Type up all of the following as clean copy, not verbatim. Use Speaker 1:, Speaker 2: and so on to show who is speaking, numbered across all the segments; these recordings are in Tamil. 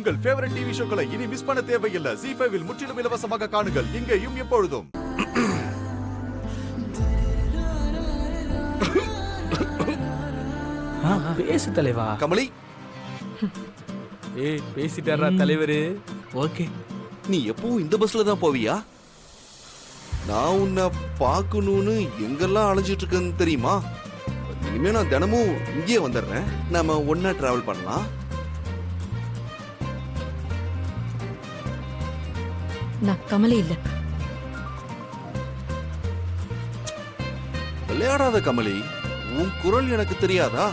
Speaker 1: உங்கள் ஃபேவரட் டிவி ஷோக்களை இனி மிஸ் பண்ண தேவையில்லை. ZEE5 இல் முற்றிலும் இலவசமாக காணுங்கள், இங்கேயும் எப்பொழுதும்.
Speaker 2: பேசு தலைவா.
Speaker 1: கமலி,
Speaker 2: ஏய் பேசிட்டாரா தலைவரு? ஓகே.
Speaker 3: நீ எப்பவும் இந்த பஸ்ல தான் போவியா? நான் உன்னை பார்க்கணும்னு எங்கெல்லாம் அலைஞ்சிட்டு இருக்கேன்னு தெரியுமா? இனிமே நான் தினமும் இங்கே வந்துடுறேன். நாம ஒன்னா டிராவல் பண்ணலாம்.
Speaker 4: நான் கமலி இல்ல.
Speaker 3: விளையாடாத கமலி, உன் குரல் எனக்கு தெரியாதா?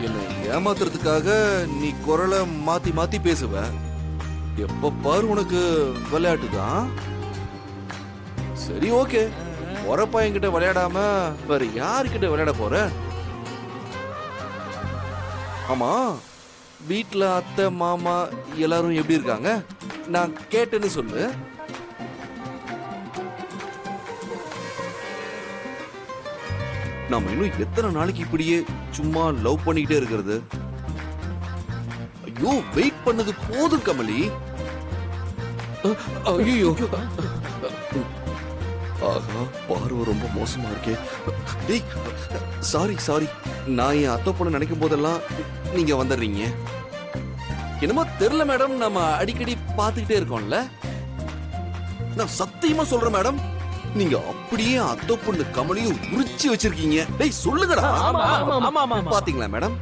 Speaker 3: என்னை ஏமாத்துறதுக்காக நீ குரலை மாத்தி மாத்தி பேசுவ. எப்ப பாரு உனக்கு விளையாட்டுதான். சரி ஓகே, ஒர பையன்கிட்ட விளையாடாம வேற யாருக்கிட்ட விளையாட போற? ஆமா, வீட்டுல அத்தை மாமா எல்லாரும் எப்படி இருக்காங்க? நான் கேட்டேன்னு சொல்லு. நாம இன்னும் எத்தனை நாளைக்கு இப்படியே சும்மா லவ் பண்ணிக்கிட்டே இருக்கிறது? ஐயோ, வெயிட் பண்ணது போதும் கமலி. ஐயோ, ஆஹா, பார்வை ரொம்ப மோசமா இருக்கே. டேய், சாரி, நான் என் அத்தை பொண்ணு நினைக்கும் போதெல்லாம் நீங்க வந்துடுறீங்க. என்னமோ தெரியல மேடம், நம்ம அடிக்கடி பார்த்துக்கிட்டே இருக்கோம்ல. நான் சத்தியமா சொல்றேன் மேடம், நீங்க அப்படியே அத்தை பொண்ணு கமலியும் உரிச்சு வச்சிருக்கீங்க. டேய் சொல்லுங்கடா. பாத்தீங்களா மேடம்?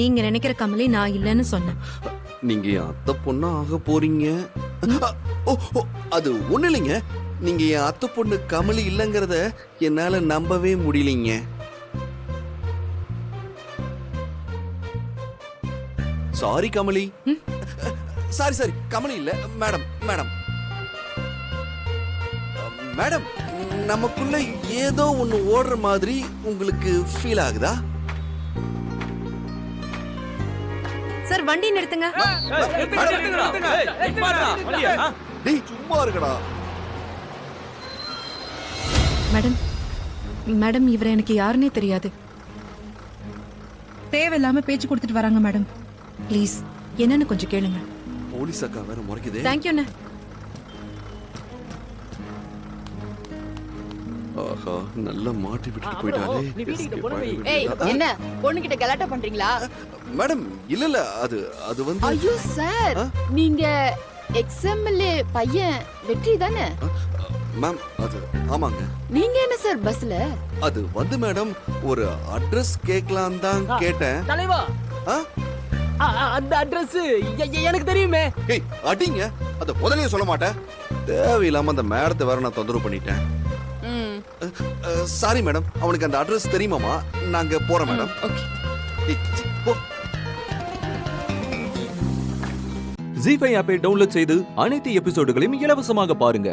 Speaker 4: நீங்க நினைக்கிற கமலி நான் இல்லன்னு சொன்னேன்.
Speaker 3: நீங்க என் அத்தை பொண்ணா ஆக போறீங்க. அது ஒண்ணு இல்லைங்க, நீங்க என் அத்தை பொண்ணு கமலி இல்லங்கிறத என்னால நம்பவே முடியலைங்க. சாரி கமலி. சாரி கமலி இல்ல மேடம். மேடம், நமக்குள்ள ஏதோ ஒண்ணு ஓடுற மாதிரி உங்களுக்கு ஃபீல் ஆகுதா?
Speaker 4: சார் வண்டி நிறுத்துங்க.
Speaker 3: டேய் சும்மா இருக்கடா.
Speaker 4: மேடம் இவரை எனக்கு யாருன்னே தெரியாது.
Speaker 5: தேவையில்லாம பேச்சு கொடுத்துட்டு வராங்க மேடம்.
Speaker 4: ப்ளீஸ் என்னன்னு கொஞ்சம் கேளுங்க.
Speaker 3: போலீஸ் அக்கா வேற முறைக்குதே.
Speaker 4: தேங்க்யூண்ணே.
Speaker 3: ஆஹா, நல்லா மாட்டி விட்டுட்டு போயிட்டாலே.
Speaker 6: ஏய், என்ன பொண்ணுகிட்ட கலாட்டா பண்றீங்களா?
Speaker 3: மேடம் இல்ல, அது வந்து
Speaker 6: ஐயோ சார், நீங்க எக்ஸ்எம்எல்ஏ பையன் வெற்றி தானே?
Speaker 3: மேம் அது ஆமாங்க.
Speaker 6: நீங்க என்ன சார் பஸ்ல?
Speaker 3: அது வந்து மேடம், ஒரு அட்ரஸ் கேட்கலாம் தான் கேட்டேன்.
Speaker 2: தலைவா, அந்த அட்ரஸ் எனக்கு தெரியுமே.
Speaker 3: ஏய் அடிங்க, அத முதல்லயே சொல்ல மாட்டேன். தேவையில்லாம அந்த மேடத்தை வேற நான் தொந்தரவு பண்ணிட்டேன். சாரி மேடம், அவனுக்கு அந்த அட்ரஸ் தெரியுமாமா? நாங்க போறோம் மேடம்.
Speaker 6: ஓகே.
Speaker 7: ZEE5 ஆப்பை டவுன்லோட் செய்து அனைத்து எபிசோடுகளையும் இலவசமாக பாருங்க.